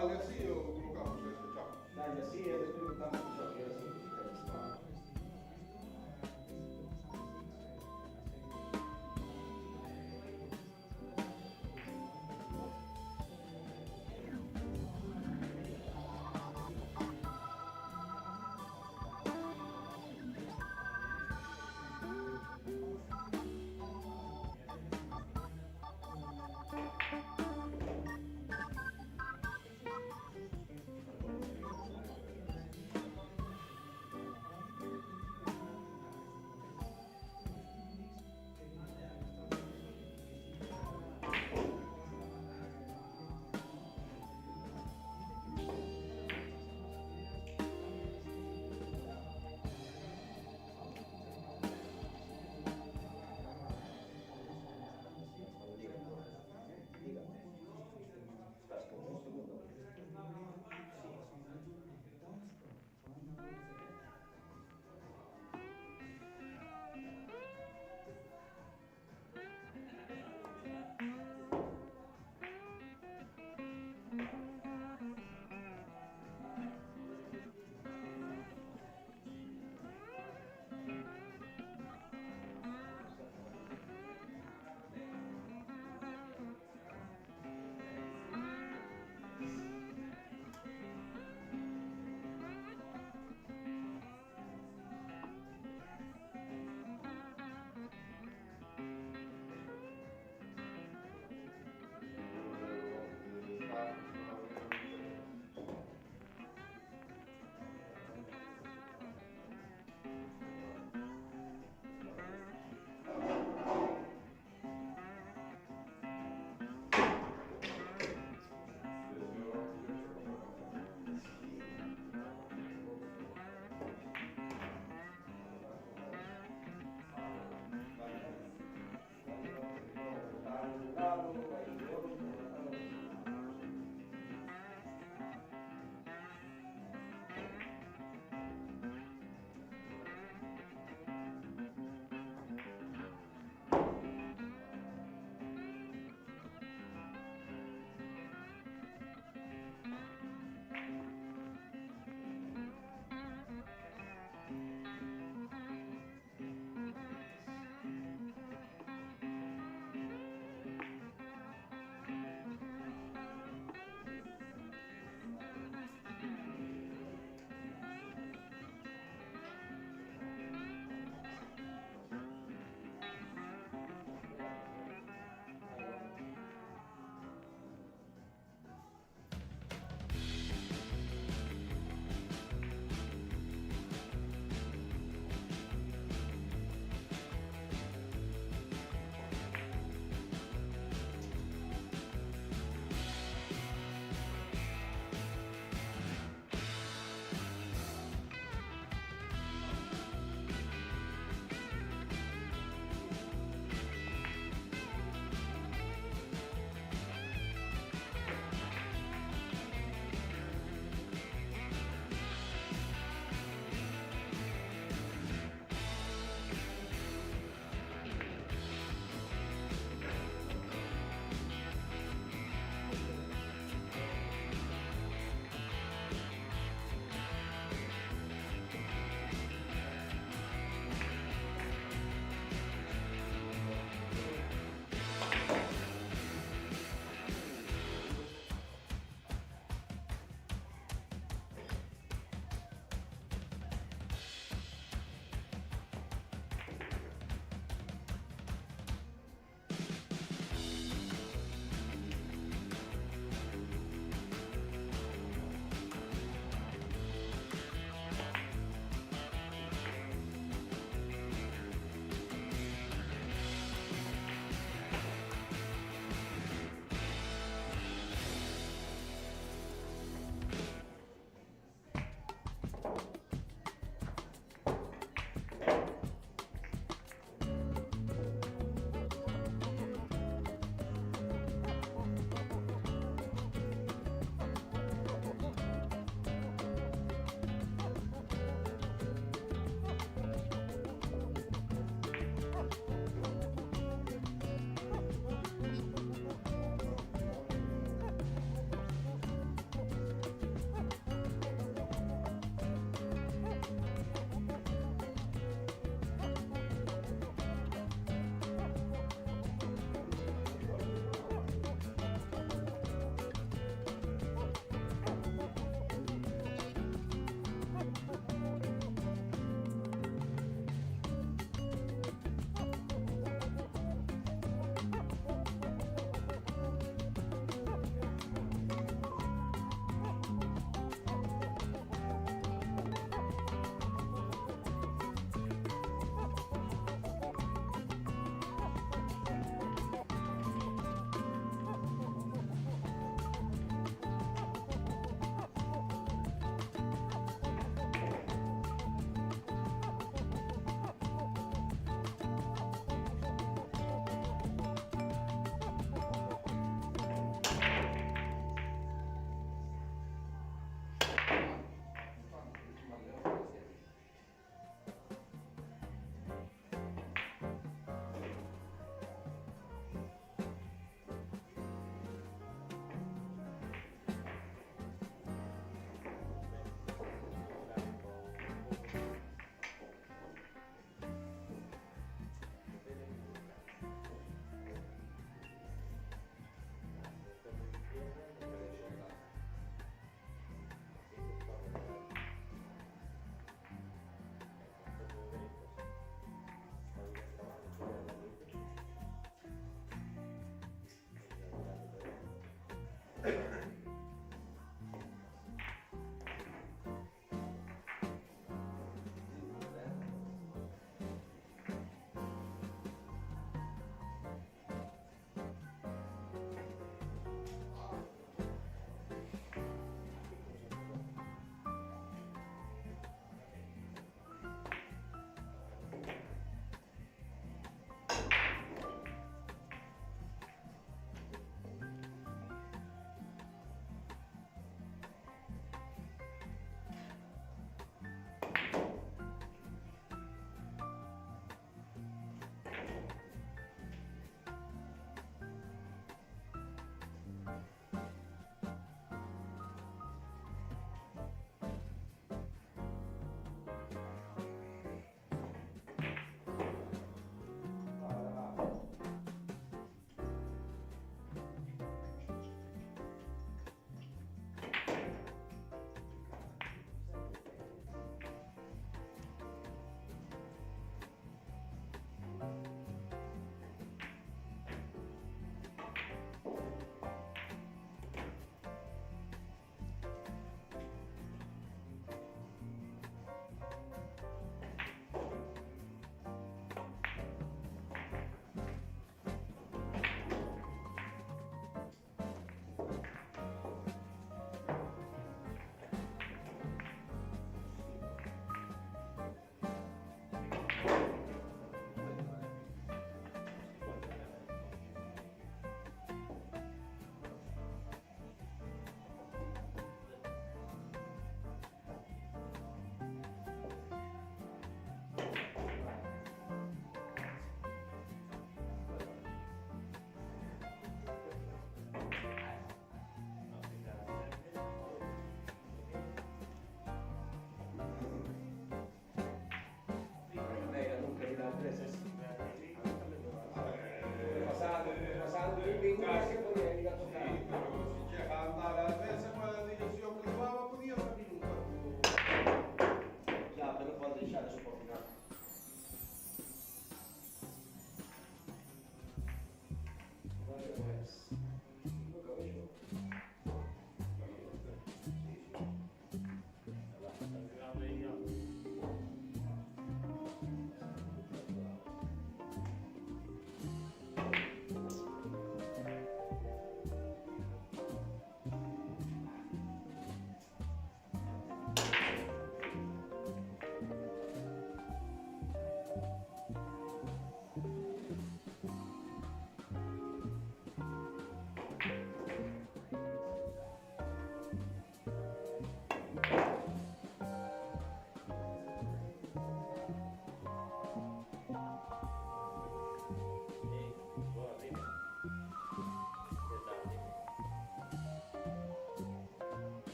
Vale así o colocamos este chapa? Dale así, después botamos o sea, queda así, y ya está.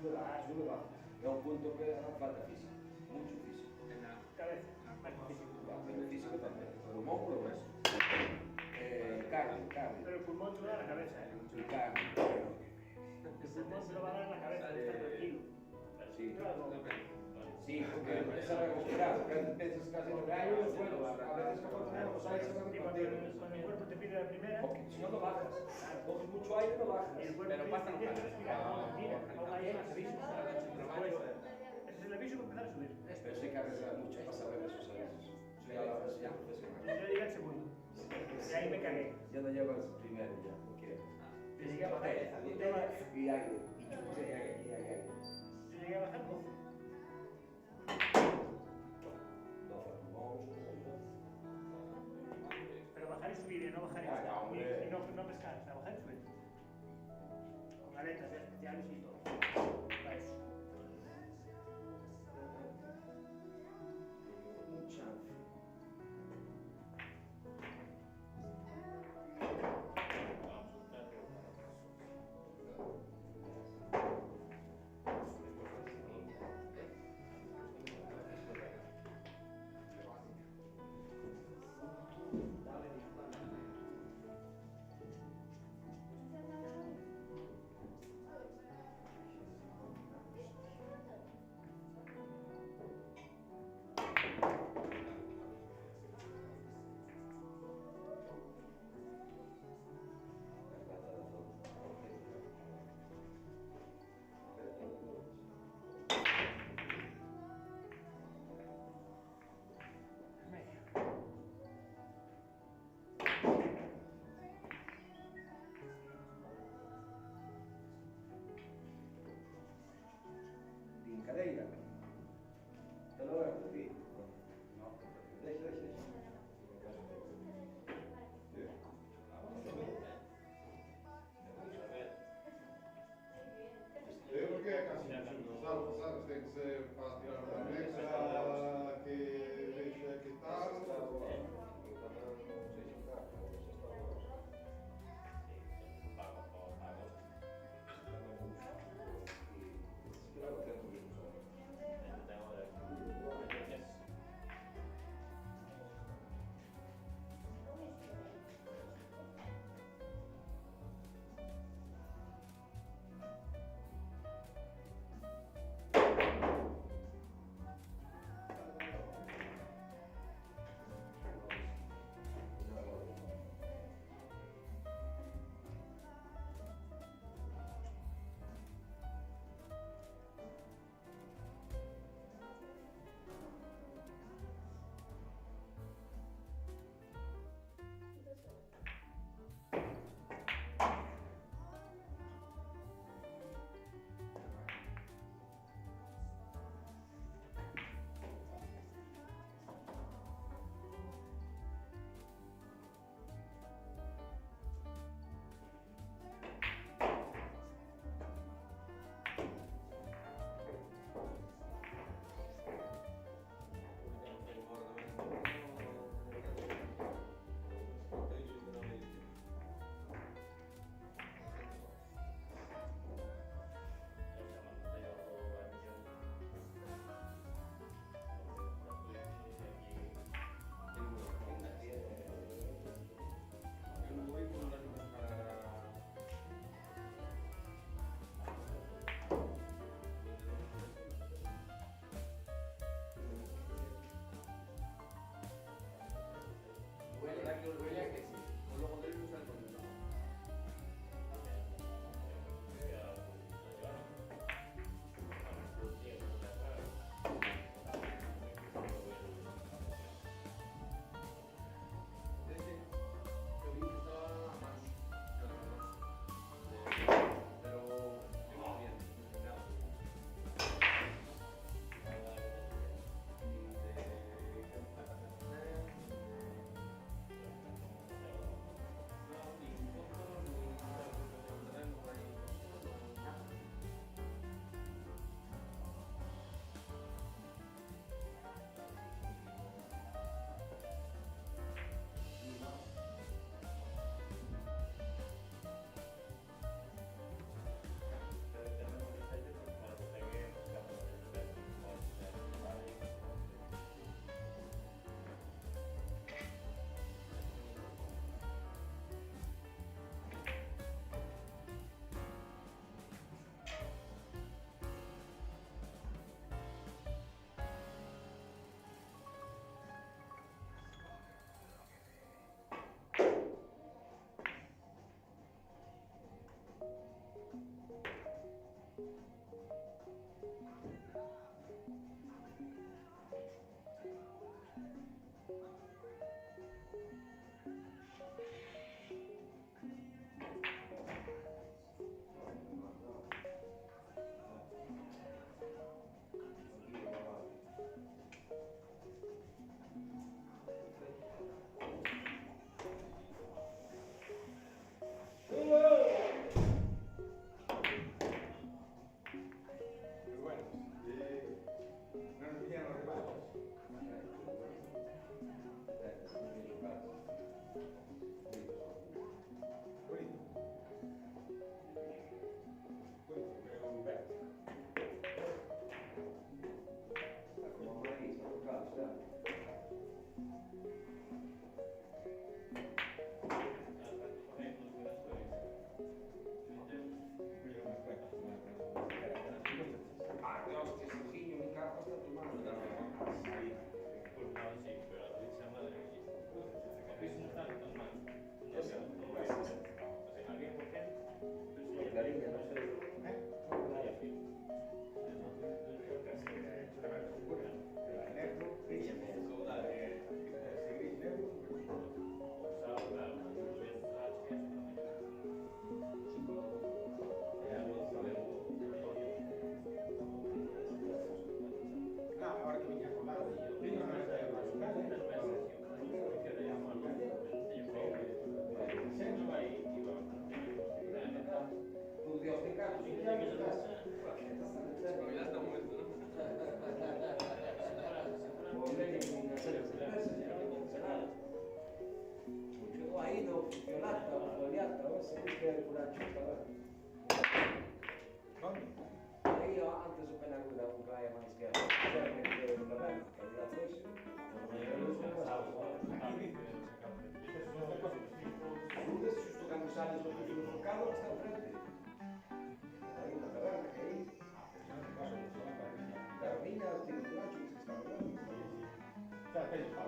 sube, baja. Es un punto que falta físico, mucho físico. En la Cabeza. físico. Pero físico también, pulmón por lo menos. Carne. Pero el pulmón te lo da la cabeza, ¿eh? Y carne. El pulmón te lo va a dar en la cabeza, está tranquilo. Sí. Claro. Sí, porque empiezas a respirar, empiezas casi en el gallo y después, a veces cuando tenemos aire se va a Y cuando repartir. cuando el cuerpo te pide la primera, Porque si no, no bajas. Coges mucho aire, no bajas. y el cuerpo Pero te pasa dice, nunca. tienes que respirar, mira, ahora hay más aviso. Ese es el aviso para empezar a subir. Pero eso hay que arriesgar mucho para saber esos avisos. Eso ya lo haces ya profesional. Yo llegué al segundo. Y ahí me cagué. Ya no llevas primero, ya, no quiero. Yo llegué a bajar. Y aire, y chupas y aire. Yo llegué a bajar 12. Pero bajar y subir, no bajar y Ya, pescar. hombre. Y no pescar, o sea, bajar y subir. Con aletas especiales y todo. Para eso. Mucha. ¿Dónde? Aí antes o penal da un cae a mano izquierda. Cerca de la vena, que había tres. Lunes, justo cando sales do piso enfocado, está al frente. Aí na taberna, que aí. Carniñas, tiene un nacho, que está hablando. Salamanca.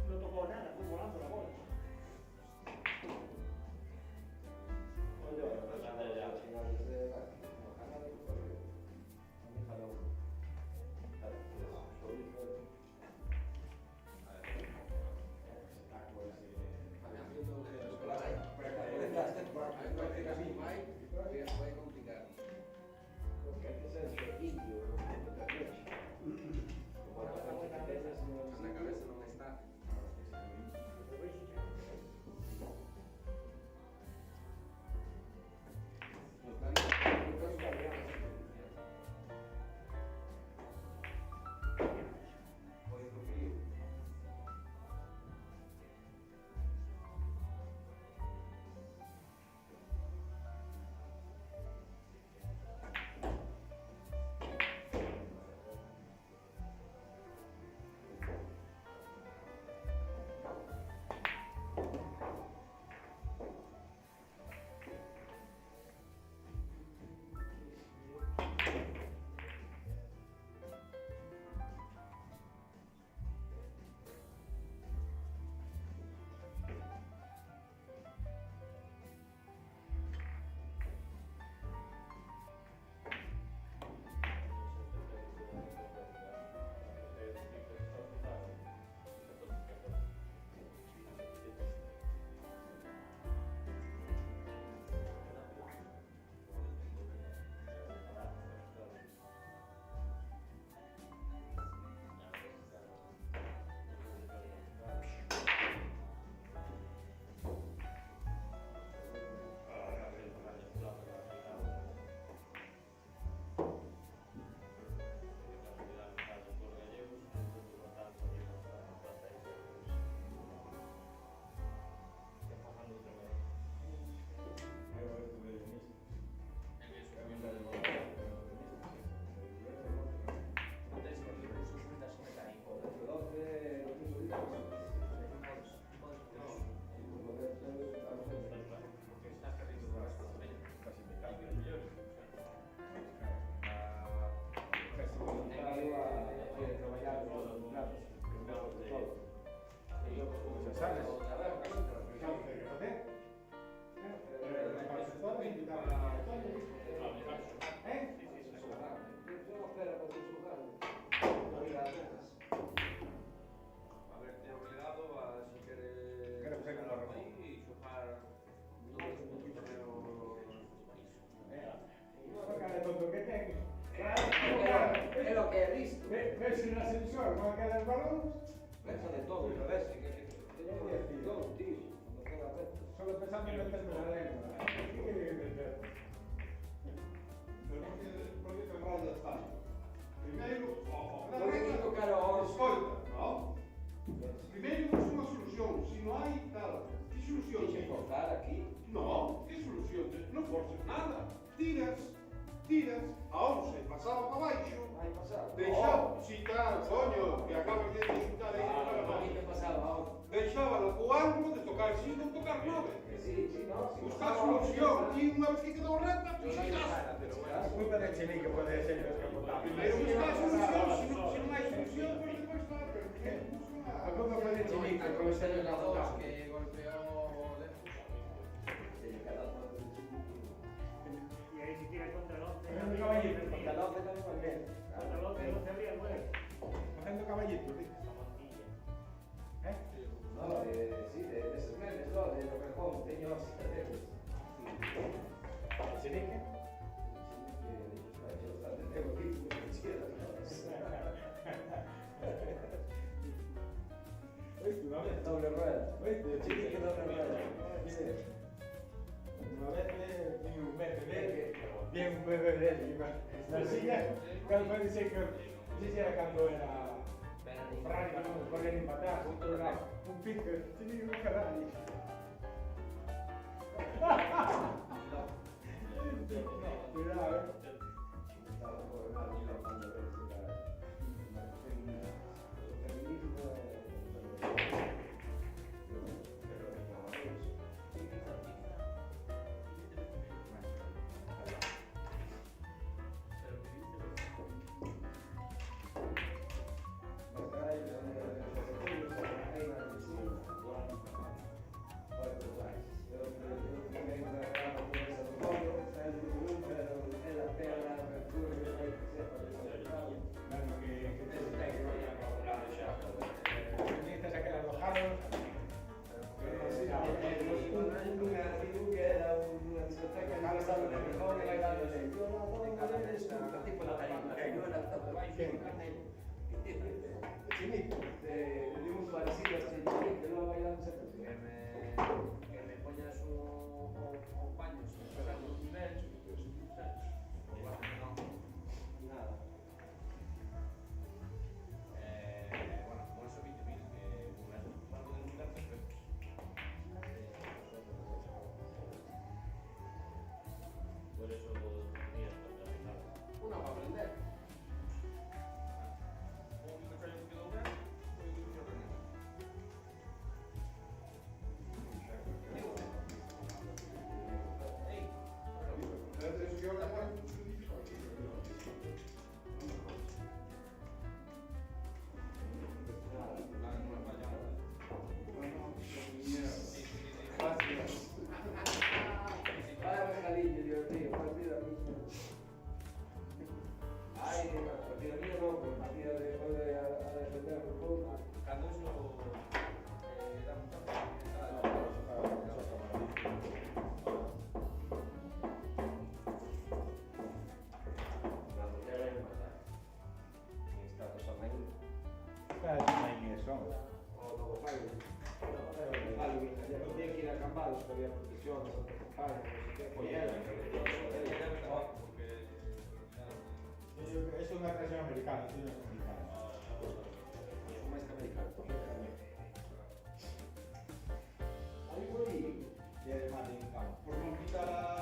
No tocó nada, fue volando la bola. Tiras, aonde pasaba para baixo, deixaba, si tal, coño, que acabas de chutar aí para baixo. Deixábalo co ángulo de tocar 5 ou tocar 9. Buscar solución, e unha vez que quedou recta, puxas. A culpa del chenique puede ser descapotable. Primeiro buscar solución, se non hai solución, pois depois está, pero primeiro busca A culpa fue del chenique, como está en la boca. que golpeó Y ahí si tira contra el 11. Haciendo caballito, porque al 11 también va bien. Contra el 11 no se abría el 9. Haciendo caballito, ¿sí? ¿Eh? No, sí, de esos memes, ¿no? De lo que como, niños cicateros. ¿El chenique? ¿Oíste? Una vez. Doble rueda. ¿Oíste? El chenique doble rueda. Sí. Una vez vi un bebé, vi un bebé La silla, cuando dice que si era cuando era Ferrari, cuando corrían empatadas, otro era un pico, sí, un Ferrari. Cuidado, que me poñas un paño, se me pega un nivel, nada. Bueno, con eso 20.000, que con eso algo de mirar perfecto. Por eso tenías que terminar. Una para aprender. Un mecaño que quedó grande, pues yo creo que no. Eso que ahora está mucho difícil. Vaya regalillo, Dios mío, partida mismo. Ay, partida mía no, pero partida de poder a defender un poco. Cando eso da mucha Tenía que ir acampados, que había protección, no sé qué. es una tradición americana, eso no es americano. Más que americano. Ahí voy. Y además de campo. Por no quitar a